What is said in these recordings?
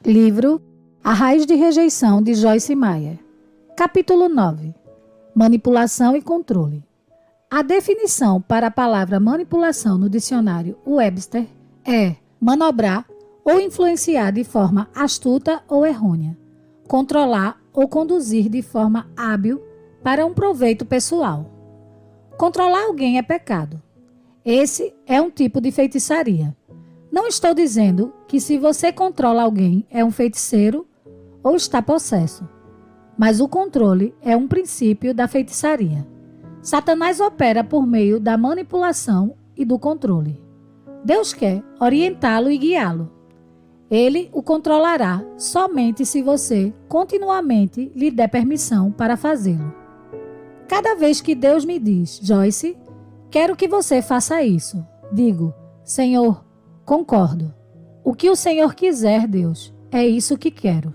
Livro A Raiz de Rejeição, de Joyce Meyer. Capítulo 9. Manipulação e controle. A definição para a palavra manipulação no dicionário Webster é manobrar ou influenciar de forma astuta ou errônea, controlar ou conduzir de forma hábil para um proveito pessoal. Controlar alguém é pecado. Esse é um tipo de feitiçaria. Não estou dizendo que se você controla alguém é um feiticeiro ou está possesso, mas o controle é um princípio da feitiçaria. Satanás opera por meio da manipulação e do controle. Deus quer orientá-lo e guiá-lo. Ele o controlará somente se você continuamente lhe der permissão para fazê-lo. Cada vez que Deus me diz, Joyce, quero que você faça isso, digo, Senhor, concordo. O que o Senhor quiser, Deus, é isso que quero.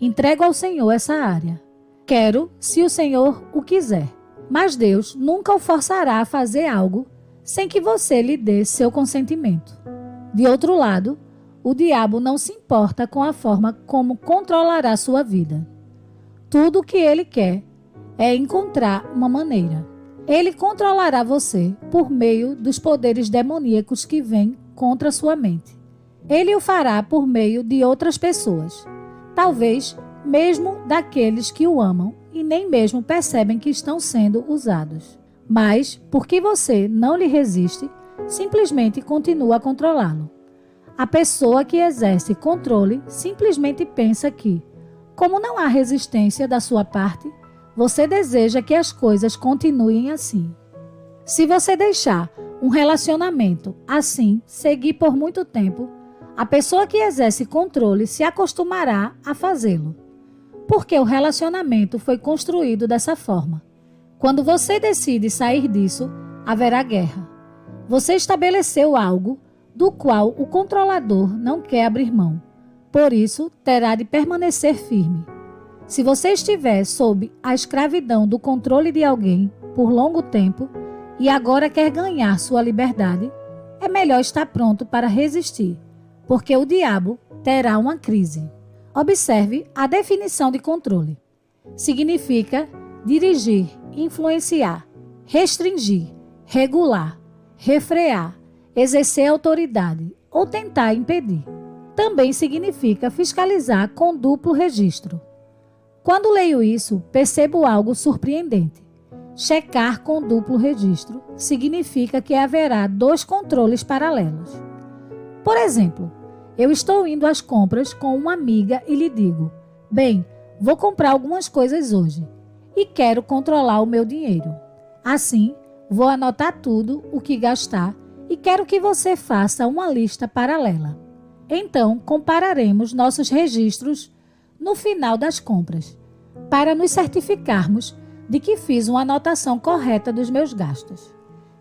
Entrego ao Senhor essa área. Quero, se o Senhor o quiser. Mas Deus nunca o forçará a fazer algo sem que você lhe dê seu consentimento. De outro lado, o diabo não se importa com a forma como controlará sua vida. Tudo o que ele quer é encontrar uma maneira. Ele controlará você por meio dos poderes demoníacos que vêm contra sua mente. Ele o fará por meio de outras pessoas, talvez mesmo daqueles que o amam e nem mesmo percebem que estão sendo usados. Mas, porque você não lhe resiste, simplesmente continua a controlá-lo. A pessoa que exerce controle simplesmente pensa que, como não há resistência da sua parte, você deseja que as coisas continuem assim. Se você deixar um relacionamento assim seguir por muito tempo, a pessoa que exerce controle se acostumará a fazê-lo. Porque o relacionamento foi construído dessa forma. Quando você decide sair disso, haverá guerra. Você estabeleceu algo do qual o controlador não quer abrir mão. Por isso, terá de permanecer firme. Se você estiver sob a escravidão do controle de alguém por longo tempo e agora quer ganhar sua liberdade, é melhor estar pronto para resistir, porque o diabo terá uma crise. Observe a definição de controle. Significa dirigir, influenciar, restringir, regular, refrear, exercer autoridade ou tentar impedir. Também significa fiscalizar com duplo registro. Quando leio isso, percebo algo surpreendente. Checar com duplo registro significa que haverá dois controles paralelos. Por exemplo, eu estou indo às compras com uma amiga e lhe digo, bem, vou comprar algumas coisas hoje e quero controlar o meu dinheiro. Assim, vou anotar tudo o que gastar e quero que você faça uma lista paralela. Então, compararemos nossos registros no final das compras, para nos certificarmos de que fiz uma anotação correta dos meus gastos.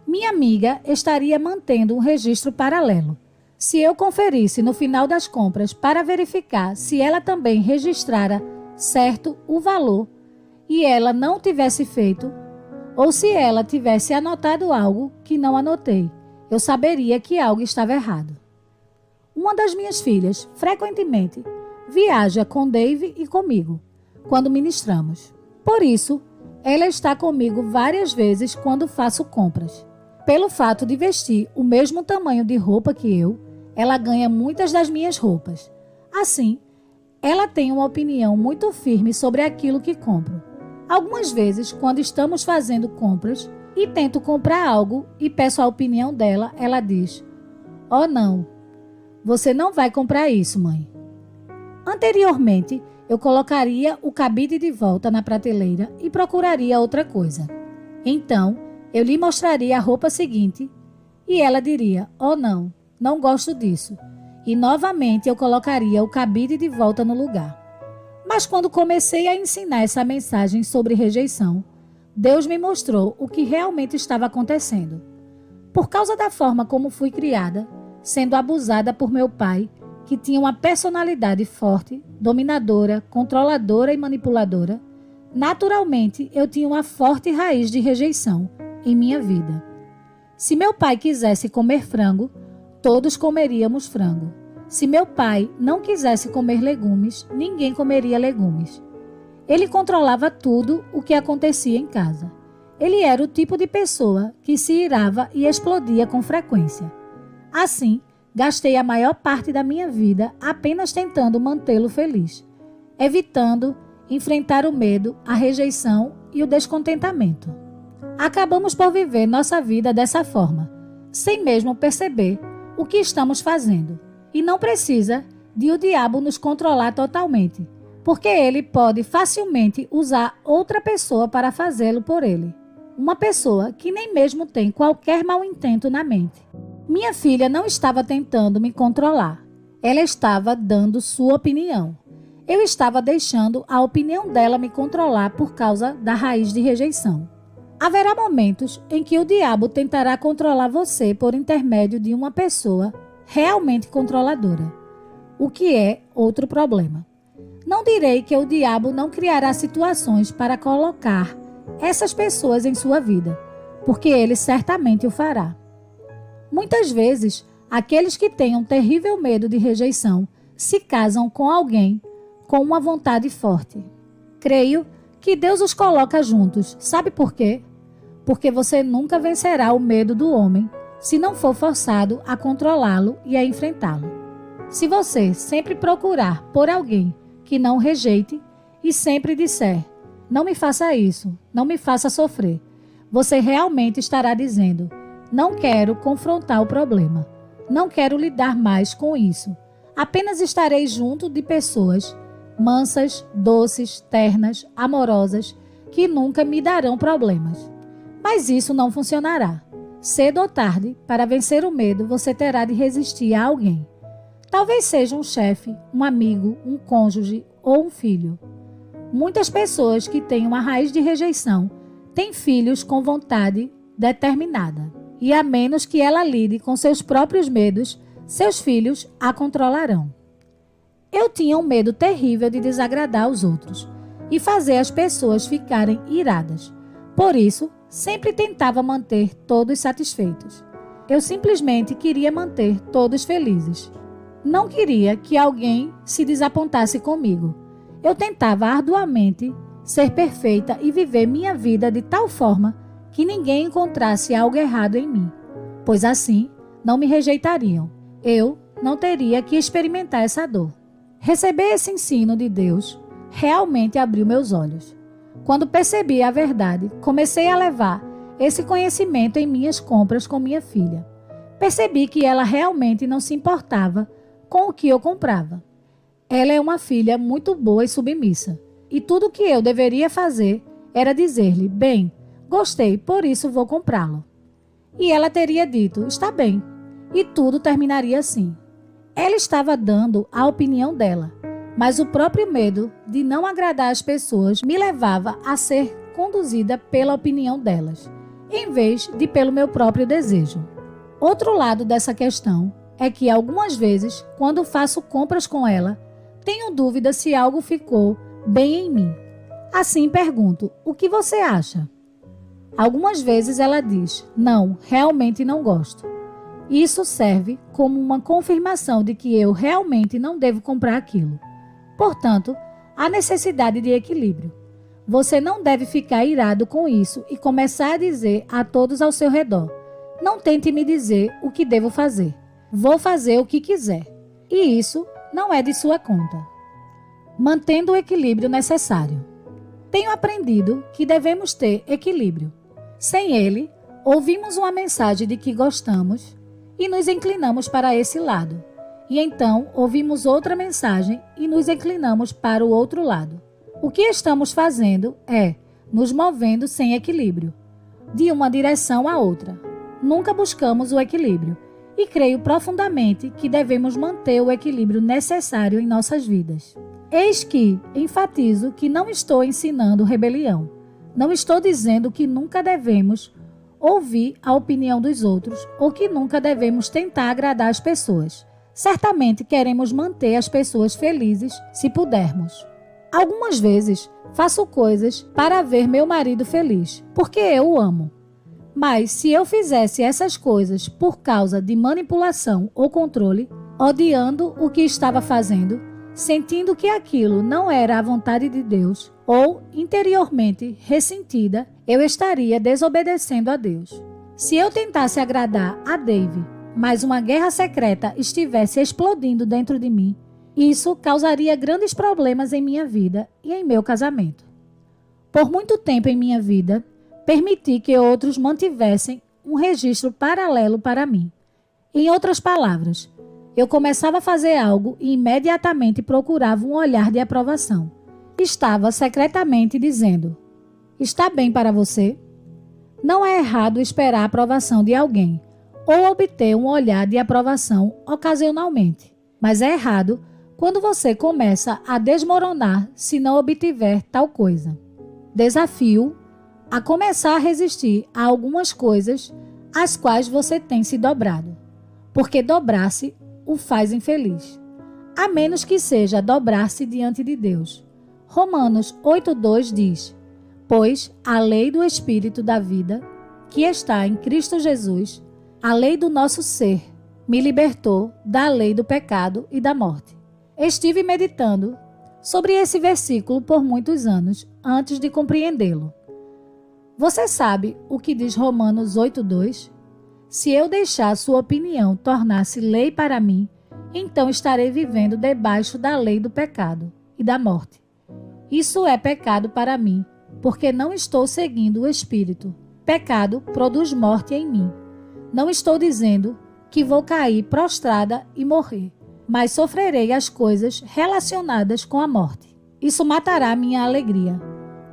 Minha amiga estaria mantendo um registro paralelo. Se eu conferisse no final das compras para verificar se ela também registrara certo o valor e ela não tivesse feito, ou se ela tivesse anotado algo que não anotei, eu saberia que algo estava errado. Uma das minhas filhas, frequentemente, viaja com Dave e comigo, quando ministramos. Por isso, ela está comigo várias vezes quando faço compras. Pelo fato de vestir o mesmo tamanho de roupa que eu, ela ganha muitas das minhas roupas. Assim, ela tem uma opinião muito firme sobre aquilo que compro. Algumas vezes, quando estamos fazendo compras e tento comprar algo e peço a opinião dela, ela diz, "Oh não, você não vai comprar isso, mãe." Anteriormente, eu colocaria o cabide de volta na prateleira e procuraria outra coisa. Então, eu lhe mostraria a roupa seguinte e ela diria, "Oh não, não gosto disso." E novamente eu colocaria o cabide de volta no lugar. Mas quando comecei a ensinar essa mensagem sobre rejeição, Deus me mostrou o que realmente estava acontecendo. Por causa da forma como fui criada, sendo abusada por meu pai, que tinha uma personalidade forte, dominadora, controladora e manipuladora, naturalmente eu tinha uma forte raiz de rejeição em minha vida. Se meu pai quisesse comer frango, todos comeríamos frango. Se meu pai não quisesse comer legumes, ninguém comeria legumes. Ele controlava tudo o que acontecia em casa. Ele era o tipo de pessoa que se irava e explodia com frequência. Assim, gastei a maior parte da minha vida apenas tentando mantê-lo feliz, evitando enfrentar o medo, a rejeição e o descontentamento. Acabamos por viver nossa vida dessa forma, sem mesmo perceber o que estamos fazendo. E não precisa de o diabo nos controlar totalmente, porque ele pode facilmente usar outra pessoa para fazê-lo por ele. Uma pessoa que nem mesmo tem qualquer mau intento na mente. Minha filha não estava tentando me controlar. Ela estava dando sua opinião. Eu estava deixando a opinião dela me controlar por causa da raiz de rejeição. Haverá momentos em que o diabo tentará controlar você por intermédio de uma pessoa realmente controladora, o que é outro problema. Não direi que o diabo não criará situações para colocar essas pessoas em sua vida, porque ele certamente o fará. Muitas vezes, aqueles que têm um terrível medo de rejeição se casam com alguém com uma vontade forte. Creio que Deus os coloca juntos. Sabe por quê? Porque você nunca vencerá o medo do homem se não for forçado a controlá-lo e a enfrentá-lo. Se você sempre procurar por alguém que não rejeite e sempre disser, não me faça isso, não me faça sofrer, você realmente estará dizendo, não quero confrontar o problema, não quero lidar mais com isso, apenas estarei junto de pessoas mansas, doces, ternas, amorosas, que nunca me darão problemas. Mas isso não funcionará. Cedo ou tarde, para vencer o medo, você terá de resistir a alguém. Talvez seja um chefe, um amigo, um cônjuge ou um filho. Muitas pessoas que têm uma raiz de rejeição têm filhos com vontade determinada. E a menos que ela lide com seus próprios medos, seus filhos a controlarão. Eu tinha um medo terrível de desagradar os outros e fazer as pessoas ficarem iradas. Por isso, sempre tentava manter todos satisfeitos. Eu simplesmente queria manter todos felizes. Não queria que alguém se desapontasse comigo. Eu tentava arduamente ser perfeita e viver minha vida de tal forma que ninguém encontrasse algo errado em mim, pois assim não me rejeitariam. Eu não teria que experimentar essa dor. Receber esse ensino de Deus realmente abriu meus olhos. Quando percebi a verdade, comecei a levar esse conhecimento em minhas compras com minha filha. Percebi que ela realmente não se importava com o que eu comprava. Ela é uma filha muito boa e submissa, e tudo o que eu deveria fazer era dizer-lhe, bem, gostei, por isso vou comprá-lo. E ela teria dito, está bem, e tudo terminaria assim. Ela estava dando a opinião dela, mas o próprio medo de não agradar as pessoas me levava a ser conduzida pela opinião delas, em vez de pelo meu próprio desejo. Outro lado dessa questão é que algumas vezes, quando faço compras com ela, tenho dúvida se algo ficou bem em mim. Assim pergunto, o que você acha? Algumas vezes ela diz, não, realmente não gosto. Isso serve como uma confirmação de que eu realmente não devo comprar aquilo. Portanto, há necessidade de equilíbrio. Você não deve ficar irado com isso e começar a dizer a todos ao seu redor, não tente me dizer o que devo fazer. Vou fazer o que quiser. E isso não é de sua conta. Mantendo o equilíbrio necessário. Tenho aprendido que devemos ter equilíbrio. Sem ele, ouvimos uma mensagem de que gostamos e nos inclinamos para esse lado. E então ouvimos outra mensagem e nos inclinamos para o outro lado. O que estamos fazendo é nos movendo sem equilíbrio, de uma direção a outra. Nunca buscamos o equilíbrio e creio profundamente que devemos manter o equilíbrio necessário em nossas vidas. Eis que enfatizo que não estou ensinando rebelião. Não estou dizendo que nunca devemos ouvir a opinião dos outros ou que nunca devemos tentar agradar as pessoas. Certamente queremos manter as pessoas felizes se pudermos. Algumas vezes faço coisas para ver meu marido feliz, porque eu o amo. Mas se eu fizesse essas coisas por causa de manipulação ou controle, odiando o que estava fazendo, sentindo que aquilo não era a vontade de Deus, ou interiormente ressentida, eu estaria desobedecendo a Deus. Se eu tentasse agradar a Dave, mas uma guerra secreta estivesse explodindo dentro de mim, isso causaria grandes problemas em minha vida e em meu casamento. Por muito tempo em minha vida, permiti que outros mantivessem um registro paralelo para mim. Em outras palavras, eu começava a fazer algo e imediatamente procurava um olhar de aprovação. Estava secretamente dizendo: está bem para você? Não é errado esperar a aprovação de alguém ou obter um olhar de aprovação ocasionalmente, mas é errado quando você começa a desmoronar se não obtiver tal coisa. Desafio a começar a resistir a algumas coisas às quais você tem se dobrado, porque dobrar-se o faz infeliz, a menos que seja dobrar-se diante de Deus. Romanos 8,2 diz: pois a lei do Espírito da vida, que está em Cristo Jesus, a lei do nosso ser, me libertou da lei do pecado e da morte. Estive meditando sobre esse versículo por muitos anos antes de compreendê-lo. Você sabe o que diz Romanos 8,2? Se eu deixar sua opinião tornar-se lei para mim, então estarei vivendo debaixo da lei do pecado e da morte. Isso é pecado para mim, porque não estou seguindo o Espírito. Pecado produz morte em mim. Não estou dizendo que vou cair prostrada e morrer, mas sofrerei as coisas relacionadas com a morte. Isso matará minha alegria.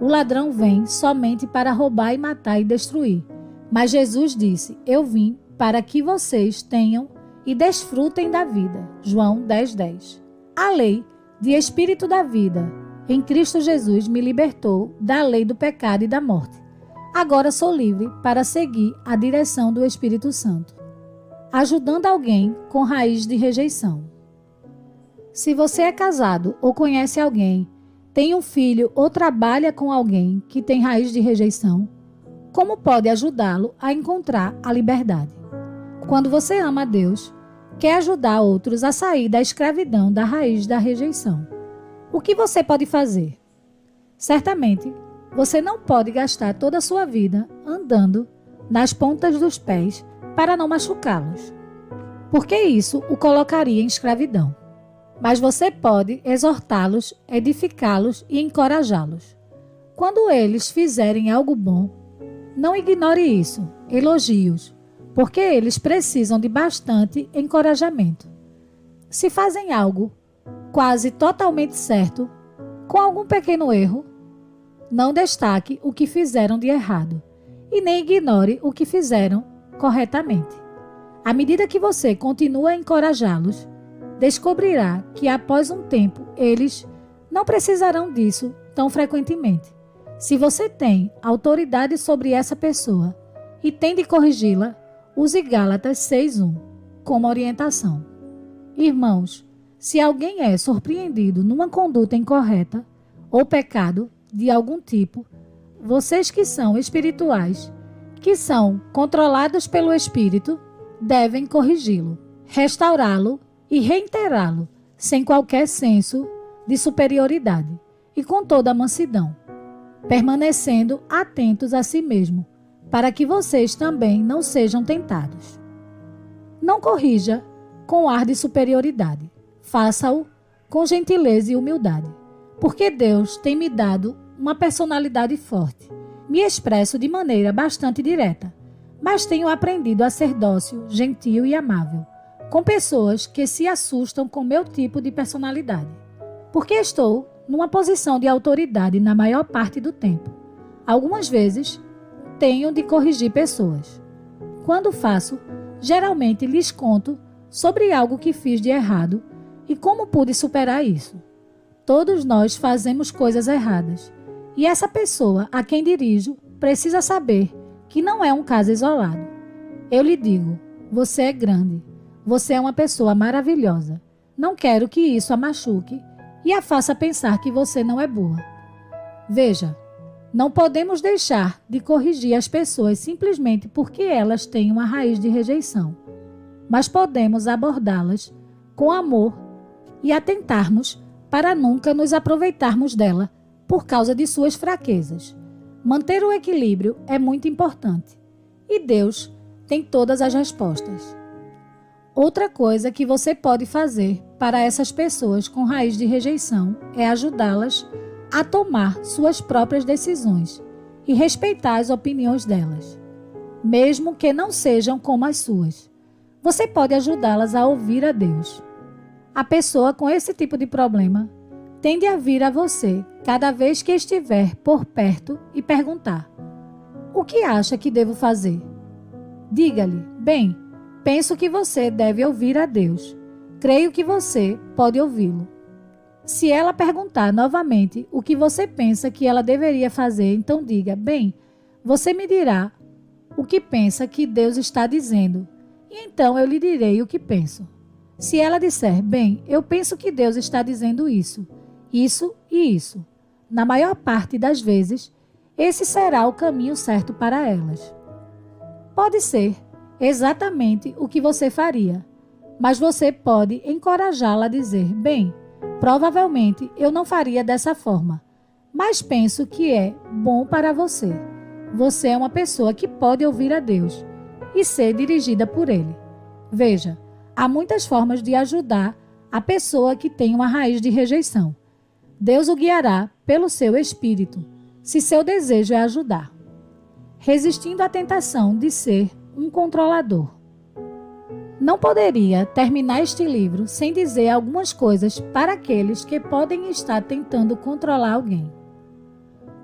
O ladrão vem somente para roubar e matar e destruir. Mas Jesus disse: eu vim para que vocês tenham e desfrutem da vida. João 10,10. A lei de Espírito da vida em Cristo Jesus me libertou da lei do pecado e da morte. Agora sou livre para seguir a direção do Espírito Santo, ajudando alguém com raiz de rejeição. Se você é casado ou conhece alguém, tem um filho ou trabalha com alguém que tem raiz de rejeição, como pode ajudá-lo a encontrar a liberdade? Quando você ama a Deus, quer ajudar outros a sair da escravidão da raiz da rejeição. O que você pode fazer? Certamente, você não pode gastar toda a sua vida andando nas pontas dos pés para não machucá-los, porque isso o colocaria em escravidão. Mas você pode exortá-los, edificá-los e encorajá-los. Quando eles fizerem algo bom, não ignore isso, elogie-os, porque eles precisam de bastante encorajamento. Se fazem algo quase totalmente certo, com algum pequeno erro, não destaque o que fizeram de errado e nem ignore o que fizeram corretamente. À medida que você continua a encorajá-los, descobrirá que após um tempo eles não precisarão disso tão frequentemente. Se você tem autoridade sobre essa pessoa e tem de corrigi-la, use Gálatas 6:1 como orientação. Irmãos, se alguém é surpreendido numa conduta incorreta ou pecado de algum tipo, vocês que são espirituais, que são controlados pelo Espírito, devem corrigi-lo, restaurá-lo e reiterá-lo, sem qualquer senso de superioridade e com toda a mansidão, permanecendo atentos a si mesmo, para que vocês também não sejam tentados. Não corrija com ar de superioridade, faça-o com gentileza e humildade, porque Deus tem me dado uma personalidade forte. Me expresso de maneira bastante direta, mas tenho aprendido a ser dócil, gentil e amável, com pessoas que se assustam com meu tipo de personalidade, porque estou numa posição de autoridade na maior parte do tempo. Algumas vezes, tenho de corrigir pessoas. Quando faço, geralmente lhes conto sobre algo que fiz de errado e como pude superar isso. Todos nós fazemos coisas erradas, e essa pessoa a quem dirijo precisa saber que não é um caso isolado. Eu lhe digo: você é grande, você é uma pessoa maravilhosa. Não quero que isso a machuque e a faça pensar que você não é boa. Veja, não podemos deixar de corrigir as pessoas simplesmente porque elas têm uma raiz de rejeição, mas podemos abordá-las com amor e atentarmos para nunca nos aproveitarmos dela por causa de suas fraquezas. Manter o equilíbrio é muito importante e Deus tem todas as respostas. Outra coisa que você pode fazer para essas pessoas com raiz de rejeição é ajudá-las a tomar suas próprias decisões e respeitar as opiniões delas, mesmo que não sejam como as suas. Você pode ajudá-las a ouvir a Deus. A pessoa com esse tipo de problema tende a vir a você cada vez que estiver por perto e perguntar: o que acha que devo fazer? Diga-lhe: bem, penso que você deve ouvir a Deus. Creio que você pode ouvi-lo. Se ela perguntar novamente o que você pensa que ela deveria fazer, então diga: bem, você me dirá o que pensa que Deus está dizendo, e então eu lhe direi o que penso. Se ela disser: bem, eu penso que Deus está dizendo isso e isso, na maior parte das vezes, esse será o caminho certo para elas. Pode ser exatamente o que você faria, mas você pode encorajá-la a dizer: bem, provavelmente eu não faria dessa forma, mas penso que é bom para você. Você é uma pessoa que pode ouvir a Deus e ser dirigida por Ele. Veja, há muitas formas de ajudar a pessoa que tem uma raiz de rejeição. Deus o guiará pelo seu espírito, se seu desejo é ajudar. Resistindo à tentação de ser um controlador. Não poderia terminar este livro sem dizer algumas coisas para aqueles que podem estar tentando controlar alguém.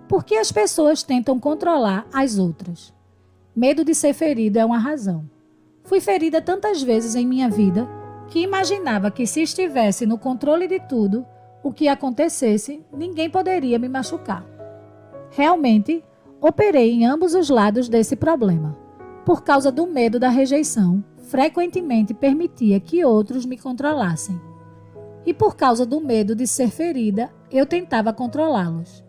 Por que as pessoas tentam controlar as outras? Medo de ser ferido é uma razão. Fui ferida tantas vezes em minha vida que imaginava que se estivesse no controle de tudo, o que acontecesse, ninguém poderia me machucar. Realmente, operei em ambos os lados desse problema. Por causa do medo da rejeição, frequentemente permitia que outros me controlassem. E por causa do medo de ser ferida, eu tentava controlá-los.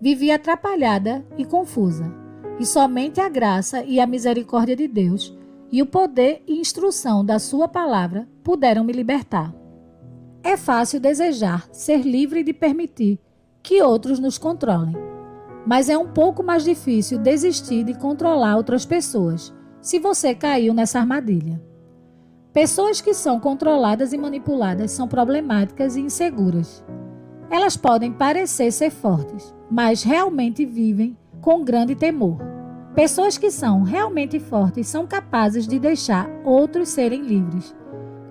Vivia atrapalhada e confusa, e somente a graça e a misericórdia de Deus e o poder e instrução da sua palavra puderam me libertar. É fácil desejar ser livre de permitir que outros nos controlem, mas é um pouco mais difícil desistir de controlar outras pessoas, se você caiu nessa armadilha. Pessoas que são controladas e manipuladas são problemáticas e inseguras. Elas podem parecer ser fortes, mas realmente vivem com grande temor. Pessoas que são realmente fortes são capazes de deixar outros serem livres.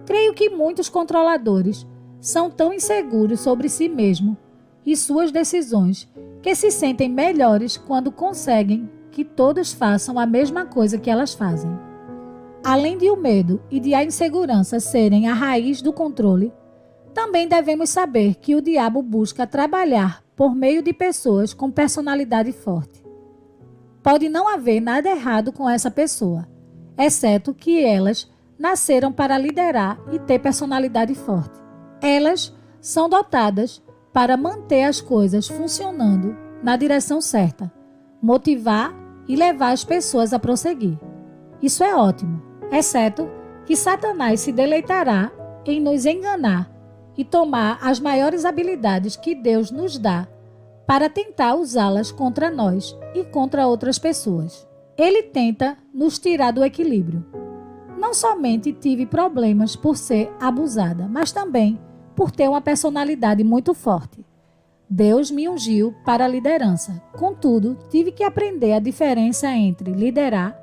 Creio que muitos controladores são tão inseguros sobre si mesmos e suas decisões que se sentem melhores quando conseguem que todos façam a mesma coisa que elas fazem. Além de o medo e de a insegurança serem a raiz do controle, também devemos saber que o diabo busca trabalhar por meio de pessoas com personalidade forte. Pode não haver nada errado com essa pessoa, exceto que elas nasceram para liderar e ter personalidade forte. Elas são dotadas para manter as coisas funcionando na direção certa, motivar e levar as pessoas a prosseguir. Isso é ótimo, exceto que Satanás se deleitará em nos enganar e tomar as maiores habilidades que Deus nos dá para tentar usá-las contra nós e contra outras pessoas. Ele tenta nos tirar do equilíbrio. Não somente tive problemas por ser abusada, mas também por ter uma personalidade muito forte. Deus me ungiu para a liderança. Contudo, tive que aprender a diferença entre liderar,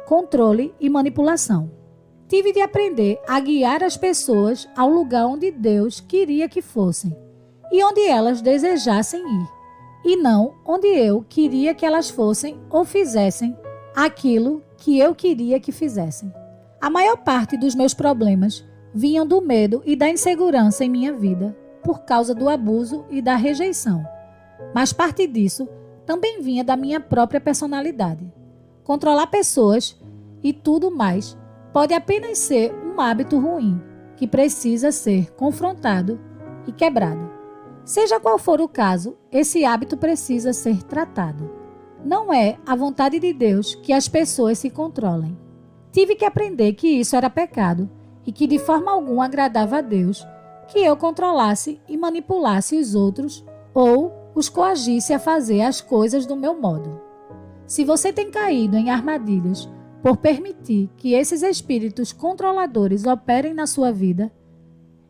controle e manipulação. Tive de aprender a guiar as pessoas ao lugar onde Deus queria que fossem e onde elas desejassem ir, e não onde eu queria que elas fossem ou fizessem aquilo que eu queria que fizessem. A maior parte dos meus problemas vinham do medo e da insegurança em minha vida, por causa do abuso e da rejeição. Mas parte disso também vinha da minha própria personalidade. Controlar pessoas e tudo mais pode apenas ser um hábito ruim, que precisa ser confrontado e quebrado. Seja qual for o caso, esse hábito precisa ser tratado. Não é a vontade de Deus que as pessoas se controlem. Tive que aprender que isso era pecado e que de forma alguma agradava a Deus que eu controlasse e manipulasse os outros ou os coagisse a fazer as coisas do meu modo. Se você tem caído em armadilhas por permitir que esses espíritos controladores operem na sua vida,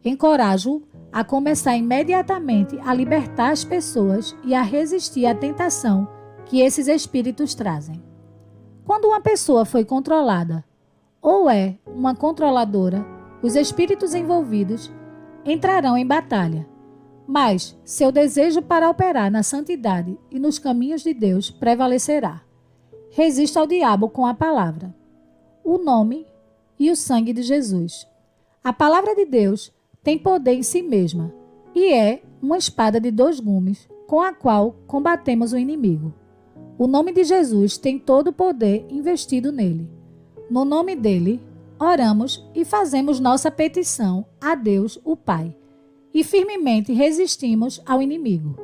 encorajo-o a começar imediatamente a libertar as pessoas e a resistir à tentação que esses espíritos trazem. Quando uma pessoa foi controlada ou é uma controladora, os espíritos envolvidos entrarão em batalha, mas seu desejo para operar na santidade e nos caminhos de Deus prevalecerá. Resista ao diabo com a palavra, o nome e o sangue de Jesus. A palavra de Deus tem poder em si mesma e é uma espada de 2 gumes com a qual combatemos o inimigo. O nome de Jesus tem todo o poder investido nele. No nome dele, oramos e fazemos nossa petição a Deus, o Pai, e firmemente resistimos ao inimigo.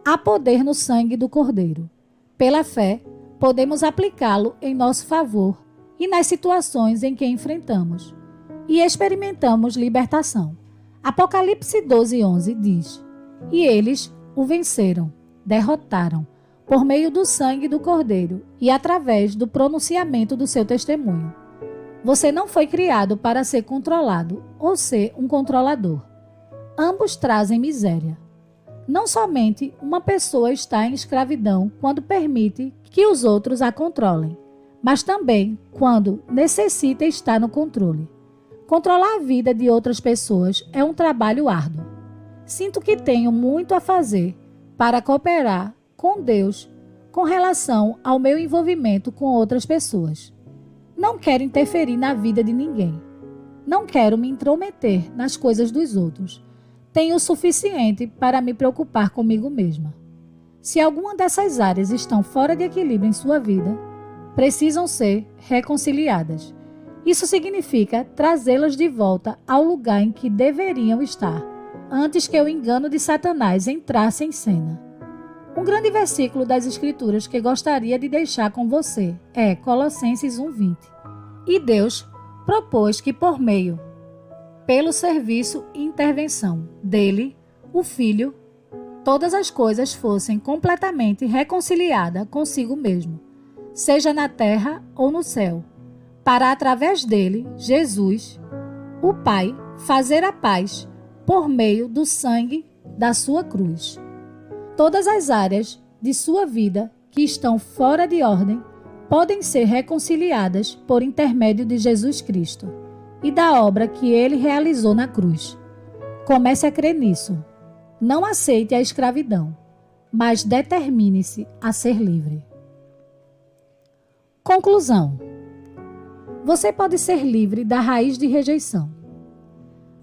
Há poder no sangue do Cordeiro. Pela fé, podemos aplicá-lo em nosso favor e nas situações em que enfrentamos, e experimentamos libertação. Apocalipse 12:11 diz: E eles o venceram, derrotaram, por meio do sangue do Cordeiro e através do pronunciamento do seu testemunho. Você não foi criado para ser controlado ou ser um controlador. Ambos trazem miséria. Não somente uma pessoa está em escravidão quando permite que os outros a controlem, mas também quando necessita estar no controle. Controlar a vida de outras pessoas é um trabalho árduo. Sinto que tenho muito a fazer para cooperar com Deus com relação ao meu envolvimento com outras pessoas. Não quero interferir na vida de ninguém. Não quero me intrometer nas coisas dos outros. Tenho o suficiente para me preocupar comigo mesma. Se alguma dessas áreas estão fora de equilíbrio em sua vida, precisam ser reconciliadas. Isso significa trazê-las de volta ao lugar em que deveriam estar, antes que o engano de Satanás entrasse em cena. Um grande versículo das Escrituras que gostaria de deixar com você é Colossenses 1:20. E Deus propôs que pelo serviço e intervenção dele, o Filho, todas as coisas fossem completamente reconciliadas consigo mesmo, seja na terra ou no céu, para através dele, Jesus, o Pai, fazer a paz por meio do sangue da sua cruz. Todas as áreas de sua vida que estão fora de ordem podem ser reconciliadas por intermédio de Jesus Cristo e da obra que ele realizou na cruz. Comece a crer nisso. Não aceite a escravidão, mas determine-se a ser livre. Conclusão. Você pode ser livre da raiz de rejeição.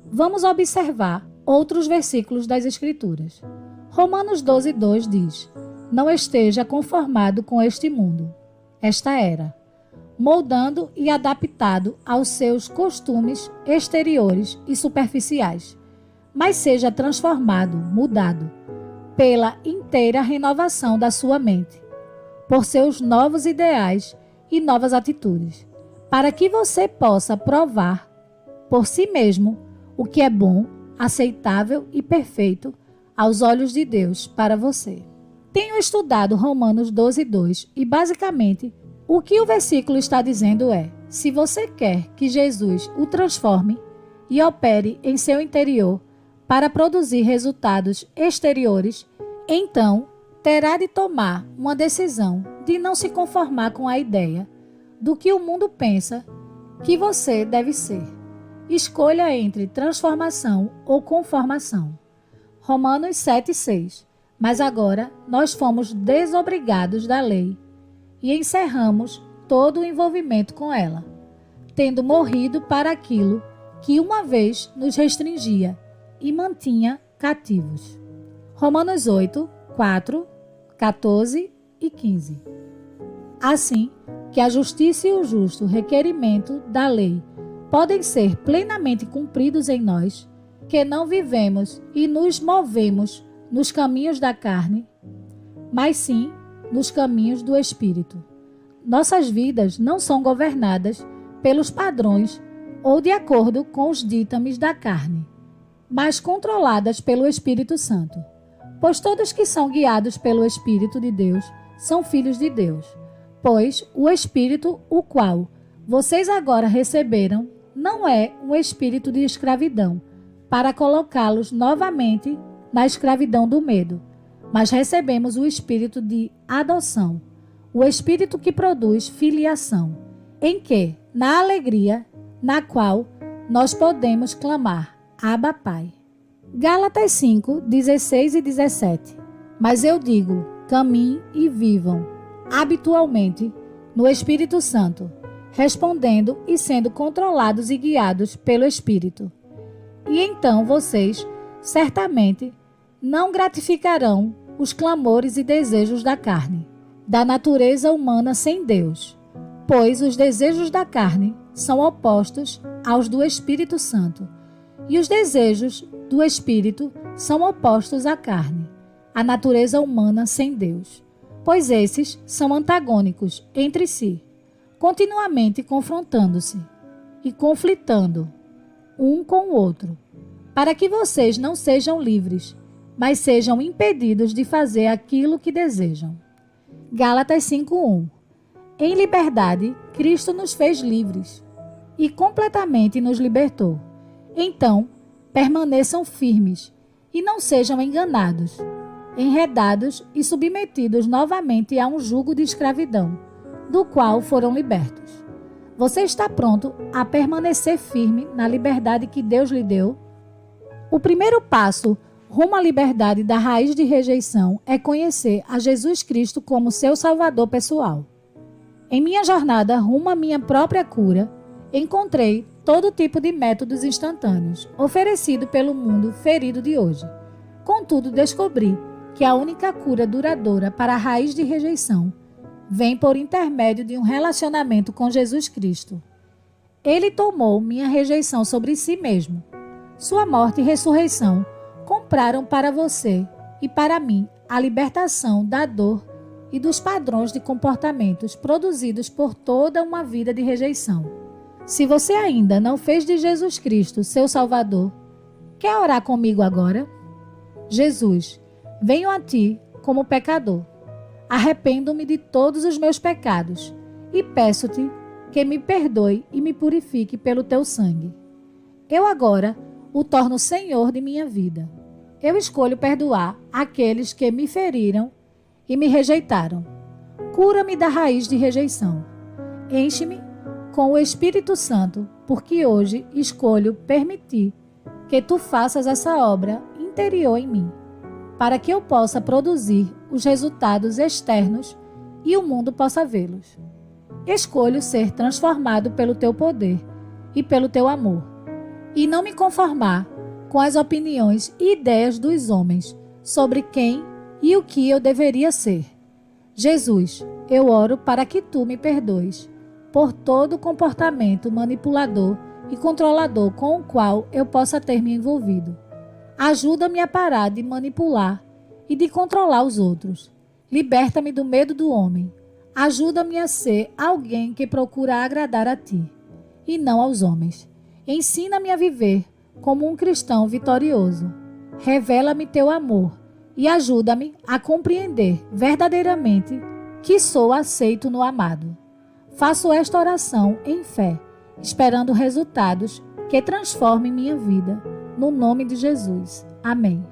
Vamos observar outros versículos das Escrituras. Romanos 12:2 diz: Não esteja conformado com este mundo, esta era, moldando e adaptado aos seus costumes exteriores e superficiais, mas seja transformado, mudado, pela inteira renovação da sua mente, por seus novos ideais e novas atitudes, para que você possa provar por si mesmo o que é bom, aceitável e perfeito aos olhos de Deus para você. Tenho estudado Romanos 12:2 e basicamente o que o versículo está dizendo é: se você quer que Jesus o transforme e opere em seu interior para produzir resultados exteriores, então terá de tomar uma decisão de não se conformar com a ideia do que o mundo pensa que você deve ser. Escolha entre transformação ou conformação. Romanos 7:6. Mas agora nós fomos desobrigados da lei e encerramos todo o envolvimento com ela, tendo morrido para aquilo que uma vez nos restringia e mantinha cativos. Romanos 8:4, 14 e 15. Assim que a justiça e o justo requerimento da lei podem ser plenamente cumpridos em nós, que não vivemos e nos movemos nos caminhos da carne, mas sim nos caminhos do Espírito. Nossas vidas não são governadas pelos padrões ou de acordo com os ditames da carne, mas controladas pelo Espírito Santo. Pois todos que são guiados pelo Espírito de Deus são filhos de Deus. Pois o Espírito, o qual vocês agora receberam, não é um espírito de escravidão, para colocá-los novamente na escravidão do medo, mas recebemos o espírito de adoção, o espírito que produz filiação, em que, na alegria, na qual nós podemos clamar, Abba, Pai. Gálatas 5, 16 e 17. Mas eu digo, caminhem e vivam, habitualmente, no Espírito Santo, respondendo e sendo controlados e guiados pelo Espírito. E então vocês, certamente, não gratificarão os clamores e desejos da carne, da natureza humana sem Deus, pois os desejos da carne são opostos aos do Espírito Santo, e os desejos do Espírito são opostos à carne, à natureza humana sem Deus, pois esses são antagônicos entre si, continuamente confrontando-se e conflitando um com o outro, para que vocês não sejam livres, mas sejam impedidos de fazer aquilo que desejam. Gálatas 5:1. Em liberdade, Cristo nos fez livres e completamente nos libertou. Então, permaneçam firmes e não sejam enganados, enredados e submetidos novamente a um jugo de escravidão, do qual foram libertos. Você está pronto a permanecer firme na liberdade que Deus lhe deu? O primeiro passo rumo à liberdade da raiz de rejeição é conhecer a Jesus Cristo como seu Salvador pessoal. Em minha jornada rumo à minha própria cura, encontrei todo tipo de métodos instantâneos oferecido pelo mundo ferido de hoje. Contudo, descobri que a única cura duradoura para a raiz de rejeição vem por intermédio de um relacionamento com Jesus Cristo. Ele tomou minha rejeição sobre si mesmo. Sua morte e ressurreição compraram para você e para mim a libertação da dor e dos padrões de comportamentos produzidos por toda uma vida de rejeição. Se você ainda não fez de Jesus Cristo seu Salvador, quer orar comigo agora? Jesus, venho a ti como pecador. Arrependo-me de todos os meus pecados e peço-te que me perdoe e me purifique pelo teu sangue. Eu agora o torno Senhor de minha vida. Eu escolho perdoar aqueles que me feriram e me rejeitaram. Cura-me da raiz de rejeição. Enche-me com o Espírito Santo, porque hoje escolho permitir que tu faças essa obra interior em mim, para que eu possa produzir os resultados externos e o mundo possa vê-los. Escolho ser transformado pelo teu poder e pelo teu amor, e não me conformar com as opiniões e ideias dos homens sobre quem e o que eu deveria ser. Jesus, eu oro para que tu me perdoes por todo comportamento manipulador e controlador com o qual eu possa ter me envolvido. Ajuda-me a parar de manipular e de controlar os outros. Liberta-me do medo do homem. Ajuda-me a ser alguém que procura agradar a ti e não aos homens. Ensina-me a viver como um cristão vitorioso. Revela-me teu amor e ajuda-me a compreender verdadeiramente que sou aceito no amado. Faço esta oração em fé, esperando resultados que transformem minha vida. No nome de Jesus. Amém.